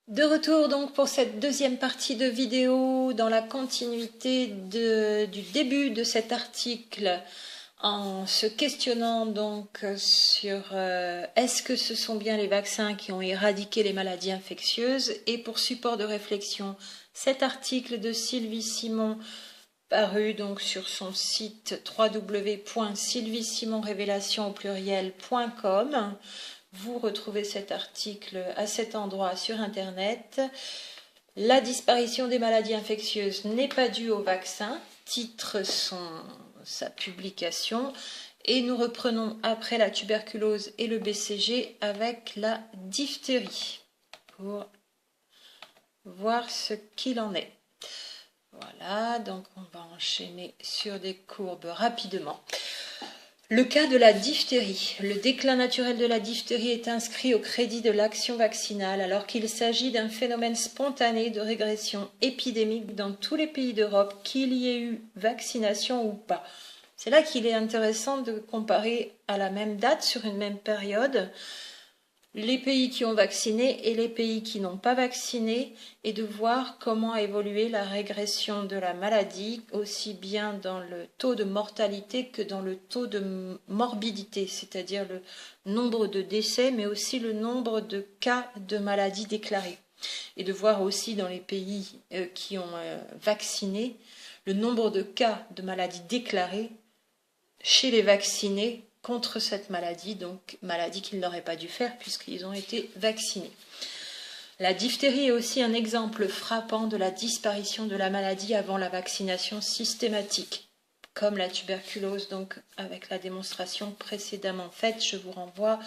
De retour donc pour cette deuxième partie de vidéo dans la continuité du début de cet article en se questionnant donc sur est-ce que ce sont bien les vaccins qui ont éradiqué les maladies infectieuses, et pour support de réflexion cet article de Sylvie Simon paru donc sur son site www.sylviesimonrévélation.com. Vous retrouvez cet article à cet endroit sur Internet. La disparition des maladies infectieuses n'est pas due au vaccin, titre sa publication. Et nous reprenons après la tuberculose et le BCG avec la diphtérie pour voir ce qu'il en est. Voilà, donc on va enchaîner sur des courbes rapidement. Le cas de la diphtérie. Le déclin naturel de la diphtérie est inscrit au crédit de l'action vaccinale alors qu'il s'agit d'un phénomène spontané de régression épidémique dans tous les pays d'Europe, qu'il y ait eu vaccination ou pas. C'est là qu'il est intéressant de comparer à la même date, sur une même période, les pays qui ont vacciné et les pays qui n'ont pas vacciné, et de voir comment a évolué la régression de la maladie, aussi bien dans le taux de mortalité que dans le taux de morbidité, c'est-à-dire le nombre de décès, mais aussi le nombre de cas de maladie déclarés. Et de voir aussi dans les pays qui ont vacciné, le nombre de cas de maladie déclarés chez les vaccinés contre cette maladie, donc maladie qu'ils n'auraient pas dû faire puisqu'ils ont été vaccinés. La diphtérie est aussi un exemple frappant de la disparition de la maladie avant la vaccination systématique, comme la tuberculose, donc avec la démonstration précédemment faite. Je vous renvoie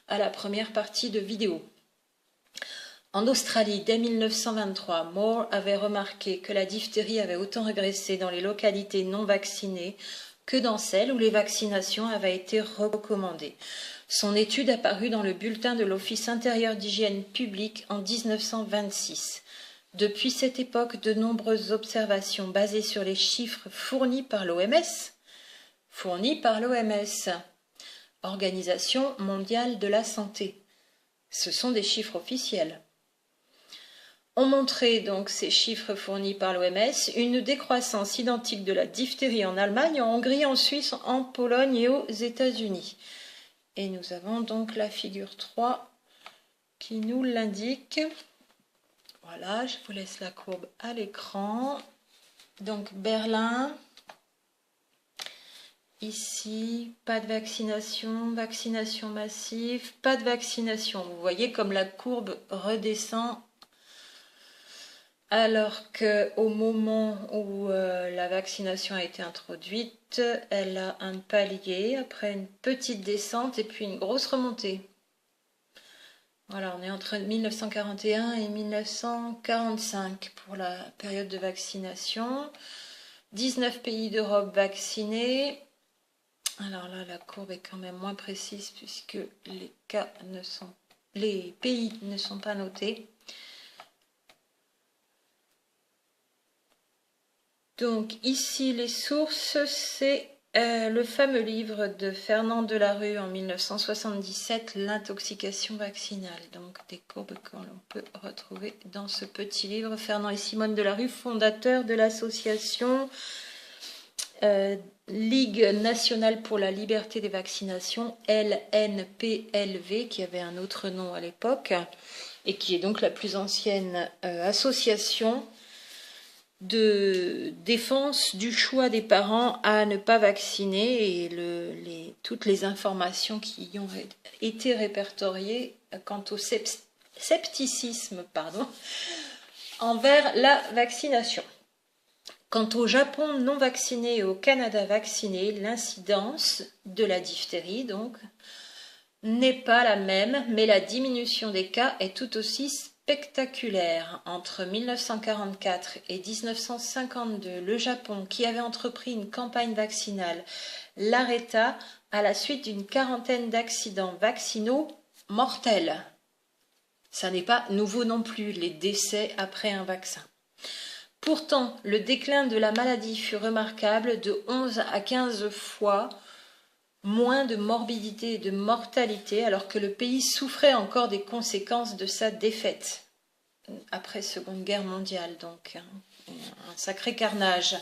à la première partie de vidéo. En Australie, dès 1923, Moore avait remarqué que la diphtérie avait autant régressé dans les localités non vaccinées que dans celles où les vaccinations avaient été recommandées. Son étude apparut dans le bulletin de l'Office intérieur d'hygiène publique en 1926. Depuis cette époque, de nombreuses observations basées sur les chiffres fournis par l'OMS, Organisation mondiale de la santé, ce sont des chiffres officiels, ont montré, donc ces chiffres fournis par l'OMS, une décroissance identique de la diphtérie en Allemagne, en Hongrie, en Suisse, en Pologne et aux États-Unis. Et nous avons donc la figure 3 qui nous l'indique. Voilà, je vous laisse la courbe à l'écran. Donc Berlin, ici, pas de vaccination, vaccination massive, pas de vaccination. Vous voyez comme la courbe redescend, alors qu'au moment où la vaccination a été introduite, elle a un palier, après une petite descente et puis une grosse remontée. Voilà, on est entre 1941 et 1945 pour la période de vaccination. 19 pays d'Europe vaccinés. Alors là, la courbe est quand même moins précise puisque les pays ne sont pas notés. Donc ici, les sources, c'est le fameux livre de Fernand Delarue en 1977, L'intoxication vaccinale. Donc des courbes que l'on peut retrouver dans ce petit livre. Fernand et Simone Delarue, fondateurs de l'association Ligue nationale pour la liberté des vaccinations, LNPLV, qui avait un autre nom à l'époque, et qui est donc la plus ancienne association de défense du choix des parents à ne pas vacciner, et toutes les informations qui y ont été répertoriées quant au scepticisme envers la vaccination. Quant au Japon non vacciné et au Canada vacciné, l'incidence de la diphtérie donc n'est pas la même, mais la diminution des cas est tout aussi spectaculaire. Entre 1944 et 1952, le Japon, qui avait entrepris une campagne vaccinale, l'arrêta à la suite d'une quarantaine d'accidents vaccinaux mortels. Ça n'est pas nouveau non plus, les décès après un vaccin. Pourtant, le déclin de la maladie fut remarquable, de 11 à 15 fois moins de morbidité et de mortalité, alors que le pays souffrait encore des conséquences de sa défaite. après Seconde Guerre mondiale, donc un sacré carnage.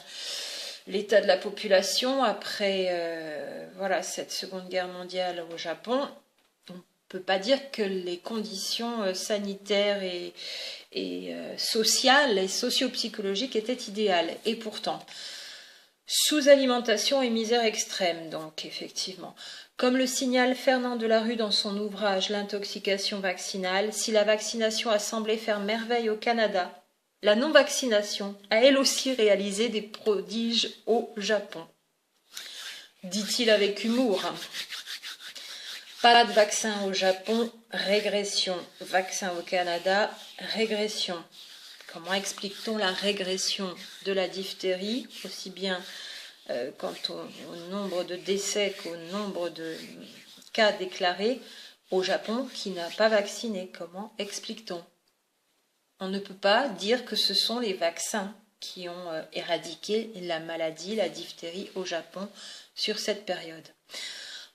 L'état de la population après voilà, cette Seconde Guerre mondiale au Japon, on ne peut pas dire que les conditions sanitaires et sociales et socio-psychologiques étaient idéales. Et pourtant, sous-alimentation et misère extrême, donc effectivement. Comme le signale Fernand Delarue dans son ouvrage L'intoxication vaccinale, si la vaccination a semblé faire merveille au Canada, la non-vaccination a elle aussi réalisé des prodiges au Japon. Dit-il avec humour. Pas de vaccin au Japon, régression. Vaccin au Canada, régression. Comment explique-t-on la régression de la diphtérie, aussi bien quant au nombre de décès qu'au nombre de cas déclarés au Japon qui n'a pas vacciné? Comment explique-t-on? On ne peut pas dire que ce sont les vaccins qui ont éradiqué la maladie, la diphtérie au Japon sur cette période.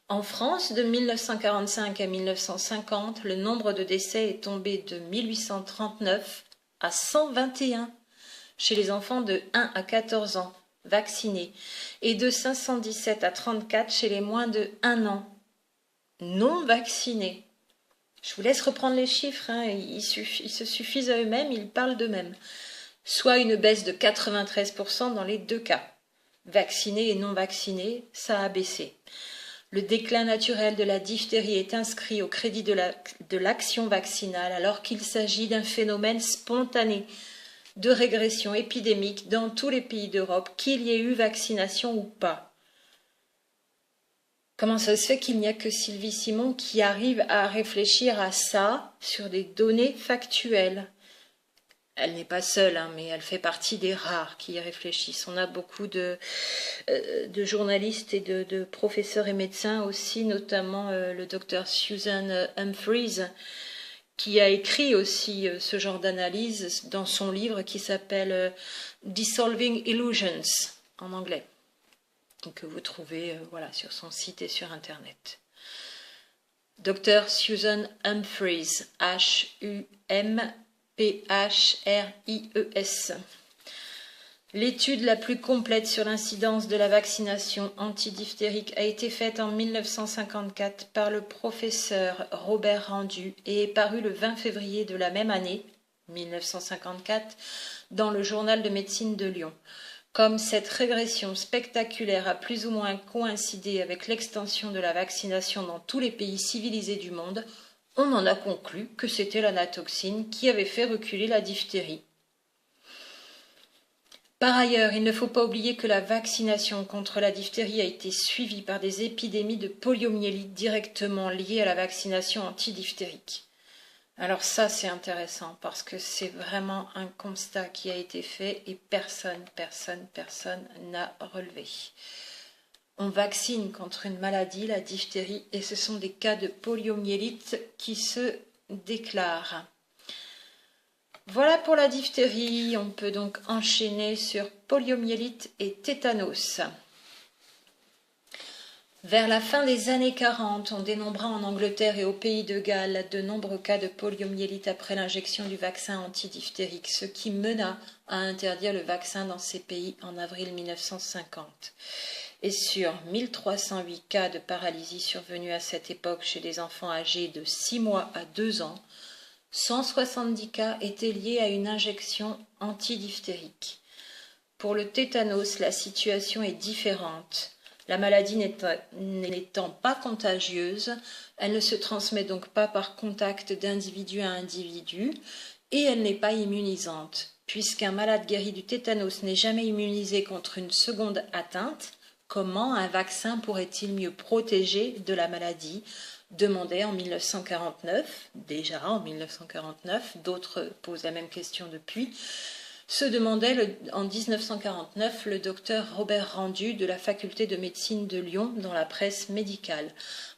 En France, de 1945 à 1950, le nombre de décès est tombé de 1839 à 121 chez les enfants de 1 à 14 ans vaccinés et de 517 à 34 chez les moins de 1 an non vaccinés. Je vous laisse reprendre les chiffres, hein, ils se suffisent à eux-mêmes, ils parlent d'eux-mêmes. Soit une baisse de 93% dans les deux cas. Vaccinés et non vaccinés, ça a baissé. Le déclin naturel de la diphtérie est inscrit au crédit de l'action vaccinale alors qu'il s'agit d'un phénomène spontané de régression épidémique dans tous les pays d'Europe, qu'il y ait eu vaccination ou pas. Comment ça se fait qu'il n'y a que Sylvie Simon qui arrive à réfléchir à ça sur des données factuelles? Elle n'est pas seule, hein, mais elle fait partie des rares qui y réfléchissent. On a beaucoup de journalistes et de professeurs et médecins aussi, notamment le docteur Susan Humphries, qui a écrit aussi ce genre d'analyse dans son livre qui s'appelle Dissolving Illusions en anglais, que vous trouvez voilà, sur son site et sur Internet. Dr Susan Humphries, H-U-M-P-H-R-I-E-S. L'étude la plus complète sur l'incidence de la vaccination antidiphtérique a été faite en 1954 par le professeur Robert Rendu et est parue le 20 février de la même année, 1954, dans le journal de médecine de Lyon. Comme cette régression spectaculaire a plus ou moins coïncidé avec l'extension de la vaccination dans tous les pays civilisés du monde, on en a conclu que c'était l'anatoxine qui avait fait reculer la diphtérie. Par ailleurs, il ne faut pas oublier que la vaccination contre la diphtérie a été suivie par des épidémies de poliomyélite directement liées à la vaccination antidiphtérique. Alors ça, c'est intéressant parce que c'est vraiment un constat qui a été fait et personne n'a relevé. On vaccine contre une maladie, la diphtérie, et ce sont des cas de poliomyélite qui se déclarent. Voilà pour la diphtérie. On peut donc enchaîner sur poliomyélite et tétanos. Vers la fin des années 40, on dénombra en Angleterre et au pays de Galles de nombreux cas de poliomyélite après l'injection du vaccin antidiphtérique, ce qui mena à interdire le vaccin dans ces pays en avril 1950. Et sur 1308 cas de paralysie survenus à cette époque chez des enfants âgés de 6 mois à 2 ans, 170 cas étaient liés à une injection antidiphtérique. Pour le tétanos, la situation est différente. La maladie n'étant pas contagieuse, elle ne se transmet donc pas par contact d'individu à individu et elle n'est pas immunisante. Puisqu'un malade guéri du tétanos n'est jamais immunisé contre une seconde atteinte, comment un vaccin pourrait-il mieux protéger de la maladie? Demandait en 1949, déjà en 1949, d'autres posent la même question depuis, se demandait en 1949 le docteur Robert Rendu de la faculté de médecine de Lyon dans la presse médicale.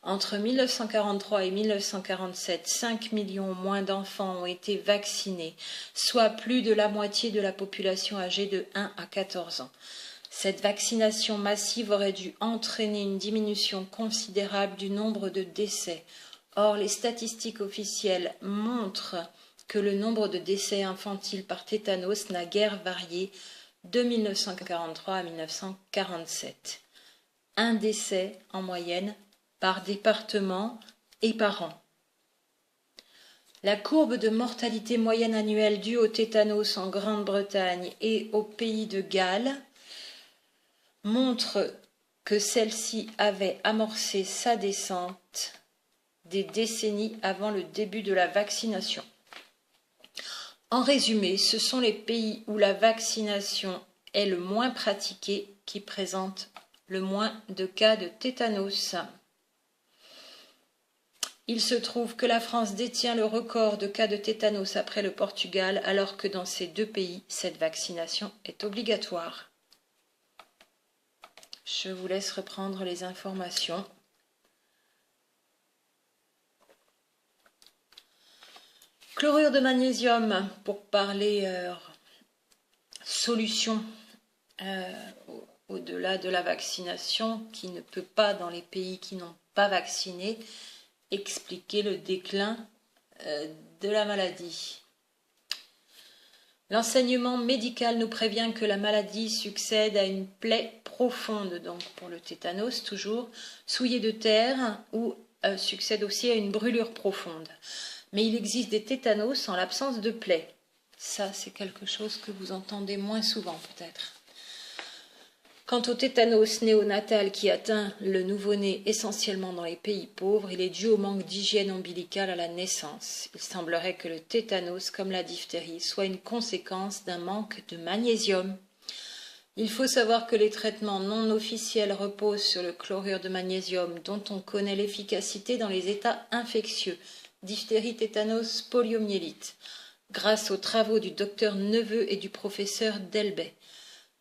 Entre 1943 et 1947, 5 millions moins d'enfants ont été vaccinés, soit plus de la moitié de la population âgée de 1 à 14 ans. Cette vaccination massive aurait dû entraîner une diminution considérable du nombre de décès. Or, les statistiques officielles montrent que le nombre de décès infantiles par tétanos n'a guère varié de 1943 à 1947. Un décès en moyenne par département et par an. La courbe de mortalité moyenne annuelle due au tétanos en Grande-Bretagne et au pays de Galles montre que celle-ci avait amorcé sa descente des décennies avant le début de la vaccination. En résumé, ce sont les pays où la vaccination est le moins pratiquée qui présentent le moins de cas de tétanos. Il se trouve que la France détient le record de cas de tétanos après le Portugal, alors que dans ces deux pays, cette vaccination est obligatoire. Je vous laisse reprendre les informations. Chlorure de magnésium, pour parler solution au-delà de la vaccination, qui ne peut pas, dans les pays qui n'ont pas vacciné, expliquer le déclin de la maladie. L'enseignement médical nous prévient que la maladie succède à une plaie profonde, donc pour le tétanos toujours, souillée de terre, ou succède aussi à une brûlure profonde. Mais il existe des tétanos en l'absence de plaie. Ça, c'est quelque chose que vous entendez moins souvent peut-être. Quant au tétanos néonatal qui atteint le nouveau-né essentiellement dans les pays pauvres, il est dû au manque d'hygiène ombilicale à la naissance. Il semblerait que le tétanos, comme la diphtérie, soit une conséquence d'un manque de magnésium. Il faut savoir que les traitements non officiels reposent sur le chlorure de magnésium, dont on connaît l'efficacité dans les états infectieux, diphtérie, tétanos, poliomyélite, grâce aux travaux du docteur Neveu et du professeur Delbet.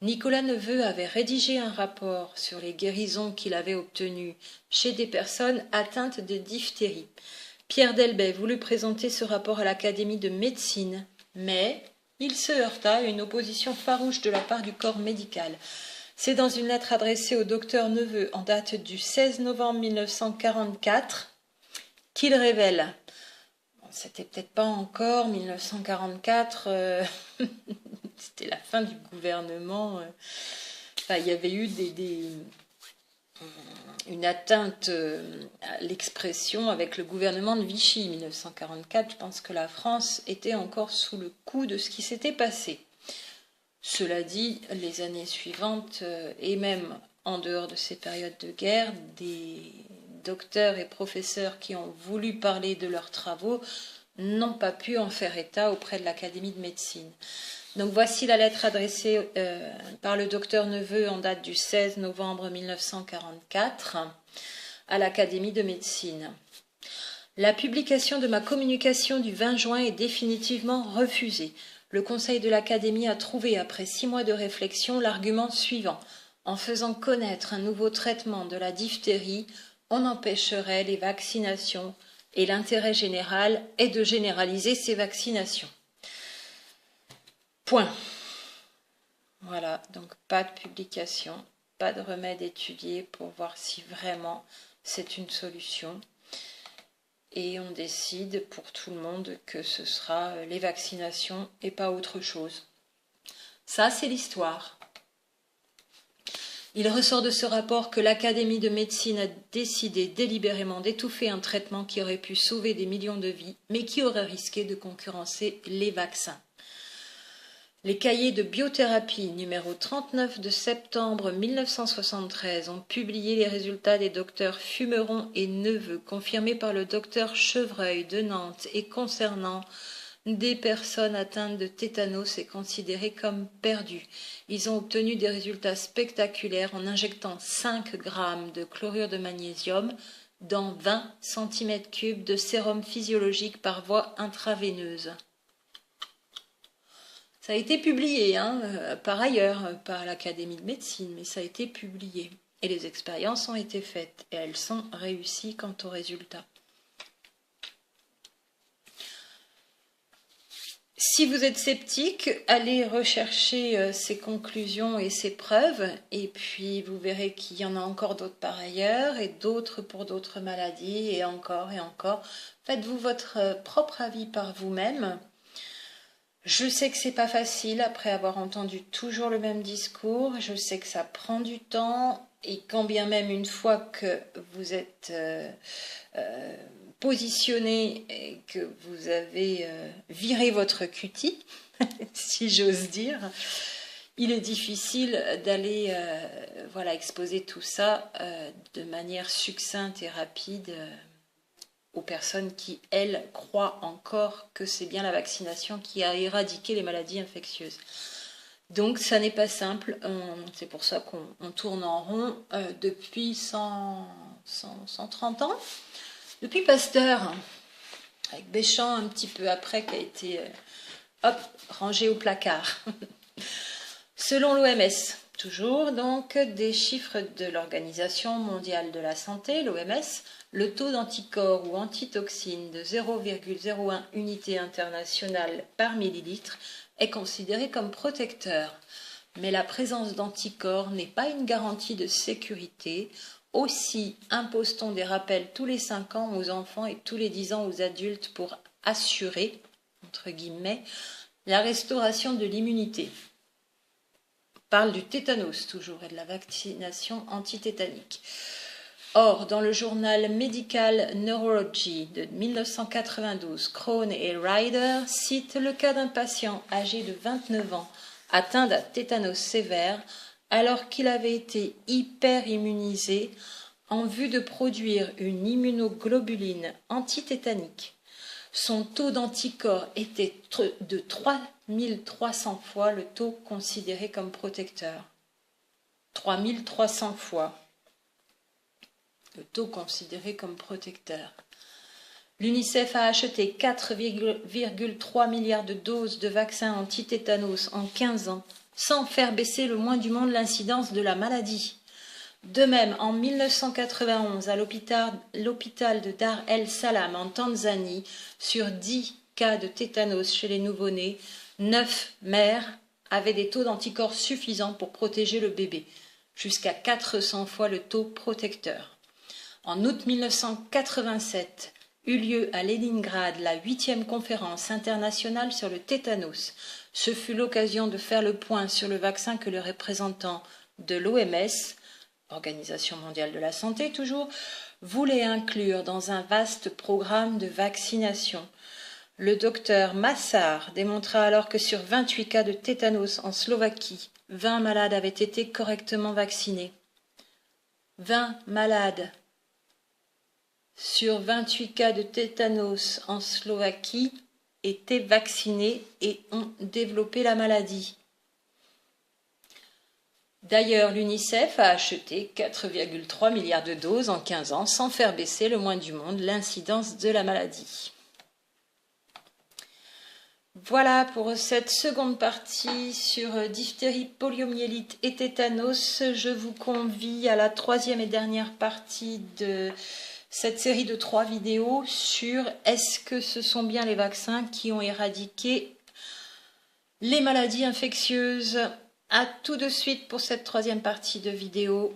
Nicolas Neveu avait rédigé un rapport sur les guérisons qu'il avait obtenues chez des personnes atteintes de diphtérie. Pierre Delbet voulut présenter ce rapport à l'Académie de médecine, mais il se heurta à une opposition farouche de la part du corps médical. C'est dans une lettre adressée au docteur Neveu en date du 16 novembre 1944 qu'il révèle. C'était peut-être pas encore 1944, c'était la fin du gouvernement. Enfin, il y avait eu une atteinte à l'expression avec le gouvernement de Vichy 1944. Je pense que la France était encore sous le coup de ce qui s'était passé. Cela dit, les années suivantes, et même en dehors de ces périodes de guerre, des docteurs et professeurs qui ont voulu parler de leurs travaux n'ont pas pu en faire état auprès de l'Académie de médecine. Donc voici la lettre adressée par le docteur Neveu en date du 16 novembre 1944 à l'Académie de médecine. La publication de ma communication du 20 juin est définitivement refusée. Le Conseil de l'Académie a trouvé, après 6 mois de réflexion, l'argument suivant. En faisant connaître un nouveau traitement de la diphtérie, on empêcherait les vaccinations et l'intérêt général est de généraliser ces vaccinations. Point. Voilà, donc pas de publication, pas de remède étudié pour voir si vraiment c'est une solution. Et on décide pour tout le monde que ce sera les vaccinations et pas autre chose. Ça, c'est l'histoire. Il ressort de ce rapport que l'Académie de médecine a décidé délibérément d'étouffer un traitement qui aurait pu sauver des millions de vies, mais qui aurait risqué de concurrencer les vaccins. Les cahiers de biothérapie numéro 39 de septembre 1973 ont publié les résultats des docteurs Fumeron et Neveu, confirmés par le docteur Chevreuil de Nantes et concernant des personnes atteintes de tétanos et considérées comme perdues. Ils ont obtenu des résultats spectaculaires en injectant 5 grammes de chlorure de magnésium dans 20 cm3 de sérum physiologique par voie intraveineuse. Ça a été publié, par ailleurs, par l'Académie de médecine, mais ça a été publié. Et les expériences ont été faites, et elles sont réussies quant aux résultats. Si vous êtes sceptique, allez rechercher ces conclusions et ces preuves, et puis vous verrez qu'il y en a encore d'autres par ailleurs, et d'autres pour d'autres maladies, et encore et encore. Faites-vous votre propre avis par vous-même. Je sais que c'est pas facile après avoir entendu toujours le même discours. Je sais que ça prend du temps et quand bien même une fois que vous êtes positionné et que vous avez viré votre cutie, si j'ose dire, il est difficile d'aller voilà, exposer tout ça de manière succincte et rapide aux personnes qui, elles, croient encore que c'est bien la vaccination qui a éradiqué les maladies infectieuses. Donc ça n'est pas simple, c'est pour ça qu'on tourne en rond depuis 130 ans. Depuis Pasteur, avec Béchamp un petit peu après, qui a été rangé au placard. Selon l'OMS, toujours donc des chiffres de l'Organisation mondiale de la santé, l'OMS, le taux d'anticorps ou antitoxine de 0,01 unité internationale par millilitre est considéré comme protecteur. Mais la présence d'anticorps n'est pas une garantie de sécurité. Aussi, impose-t-on des rappels tous les 5 ans aux enfants et tous les 10 ans aux adultes pour assurer, entre guillemets, la restauration de l'immunité. On parle du tétanos toujours et de la vaccination antitétanique. Or, dans le journal Medical Neurology de 1992, Crohn et Ryder citent le cas d'un patient âgé de 29 ans atteint d'un tétanos sévère alors qu'il avait été hyperimmunisé en vue de produire une immunoglobuline antitétanique. Son taux d'anticorps était de 3300 fois le taux considéré comme protecteur. 3300 fois le taux considéré comme protecteur. L'UNICEF a acheté 4,3 milliards de doses de vaccins anti-tétanos en 15 ans, sans faire baisser le moins du monde l'incidence de la maladie. De même, en 1991, à l'hôpital de Dar el Salam en Tanzanie, sur 10 cas de tétanos chez les nouveau-nés, 9 mères avaient des taux d'anticorps suffisants pour protéger le bébé, jusqu'à 400 fois le taux protecteur. En août 1987, eut lieu à Leningrad la 8e conférence internationale sur le tétanos. Ce fut l'occasion de faire le point sur le vaccin que le représentant de l'OMS, Organisation mondiale de la santé toujours, voulait inclure dans un vaste programme de vaccination. Le docteur Massard démontra alors que sur 28 cas de tétanos en Slovaquie, 20 malades avaient été correctement vaccinés. 20 malades sur 28 cas de tétanos en Slovaquie étaient vaccinés et ont développé la maladie. D'ailleurs, l'UNICEF a acheté 4,3 milliards de doses en 15 ans sans faire baisser le moins du monde l'incidence de la maladie. Voilà pour cette seconde partie sur diphtérie, poliomyélite et tétanos. Je vous convie à la troisième et dernière partie de cette série de 3 vidéos sur est-ce que ce sont bien les vaccins qui ont éradiqué les maladies infectieuses. À tout de suite pour cette troisième partie de vidéo.